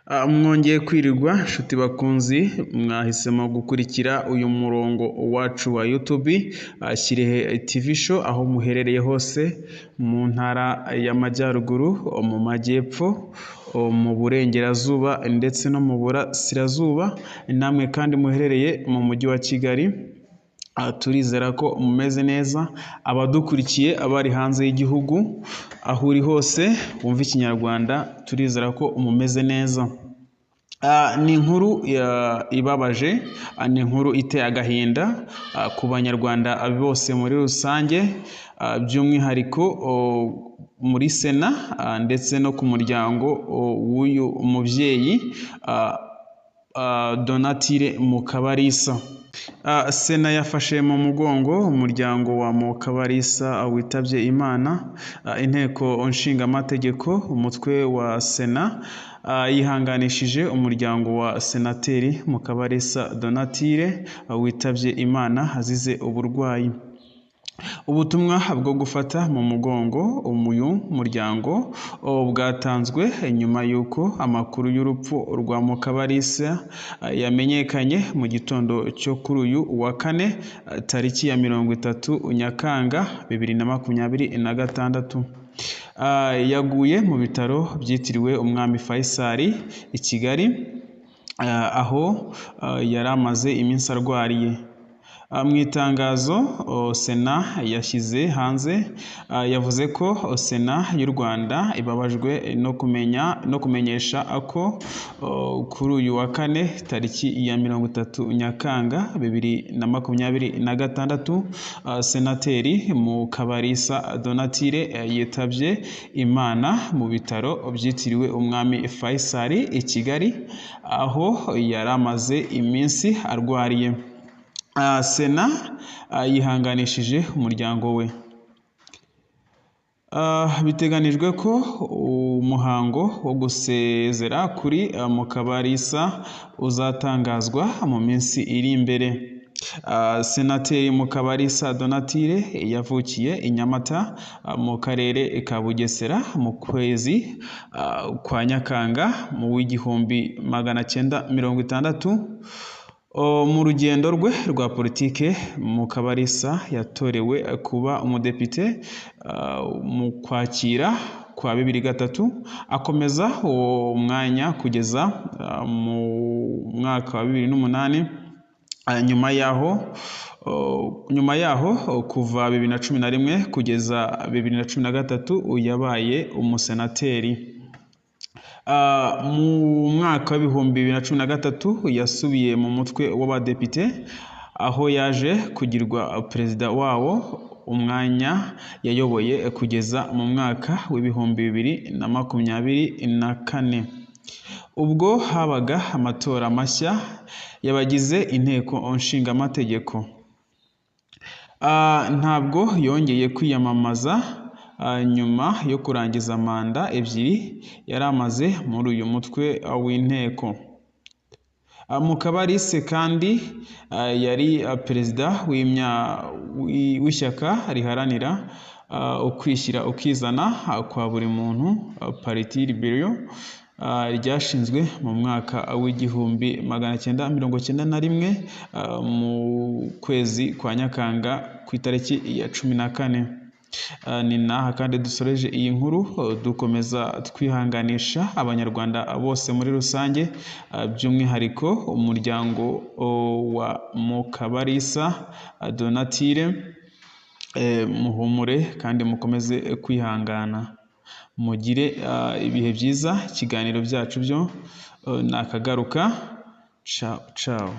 Mwongeye kwirirwa nshuti bakunzi, mwahisemo gukurikira uyu murongo wacu wa YouTube Kirehe TV show, aho muherereye hose mu ntara y'Amajyaruguru, mu Majyepfo, mu Burengerazuba ndetse no mu Burasirazuba, namwe kandi muherereye mu mujyi wa Kigali. Turizera ko mumeze neza. Abadukurikiye abari hanze y'igihugu, aho uri hose wumva Ikinyarwanda, turizera ko mumeze neza. Ni inkuru ibabaje, ni inkuru iteye agahinda ku banyarwanda bose muri rusange, by'umwihariko muri Sena ndetse no ku muryango w'uyu mubyeyi Donatille Mukabalisa. Sena yafashe mu mugongo umuryango wa Mukabalisa witabye Imana. Inteko Nshingamategeko, umutwe wa Sena, yihanganishije umuryango wa Senateri Mukabalisa Donatille witabye Imana azize uburwayi. Ubutumwa bwo gufata mu mugongo uyu muryango bwatanzwe nyuma y'uko amakuru y'urupfu rwa Mukabalisa yamenyekanye mu gitondo cyo kuri uyu wa kane, tariki ya 30 Nyakanga 2026. Yaguye mu bitaro byitiriwe Umwami Faisal i Kigali, aho yari amaze iminsi arwariye. Mu itangazo Sena yashyize hanze, yavuze ko Sena y'u Rwanda ibabajwe no kumenyesha ko kuri uyu wa kane tariki ya 30 Nyakanga 2026 Senateri Mukabalisa Donatille yitabye Imana mu bitaro byitiriwe Umwami Faisal i Kigali, aho yari amaze iminsi arwariye. Sena yihanganishije umuryango we. Biteganijwe ko umuhango wo gusezera kuri Mukabalisa uzatangazwa mu minsi iri imbere. Senateri Mukabalisa Donatille yavukiye i Nyamata mu karere ka Bugesera mu kwezi kwa Nyakanga mu w'1960. Mu rugendo rwe rwa politike, Mukabalisa yatorewe kuba umudepite mu Kwakira kwa 2003, akomeza uwo mwanya kugeza mu mwaka wa 2008. Nyuma yaho kuva 2011 kugeza 2013 yabaye umusenateri. Mu mwaka wa 2013 yasubiye mu mutwe w'abadepite, aho yaje kugirwa perezida wawo, umwanya yayoboye kugeza mu mwaka w'2024, ubwo habaga amatora mashya y'abagize inteko nshingamategeko. Ntabwo yongeye kwiyamamaza nyuma yo kurangiza manda ebyiri yari amaze muri uyu mutwe w'inteko. Mukabalisa kandi yari perezida w'ishyaka riharanira ukwishyira ukizana kwa buri muntu, Parti Liberal, ryashinzwe mu mwaka w'1991 mu kwezi kwa Nyakanga ku itariki ya 14. Ni naha kandi dusoreje iyi nkuru, dukomeza twihanganisha abanyarwanda bose muri rusange, by'umwihariko umuryango wa Mukabalisa Donatille. Muhumure kandi mukomeze kwihangana, mugire ibihe byiza. Ikiganiro byacu byo nakagaruka. Ciao ciao.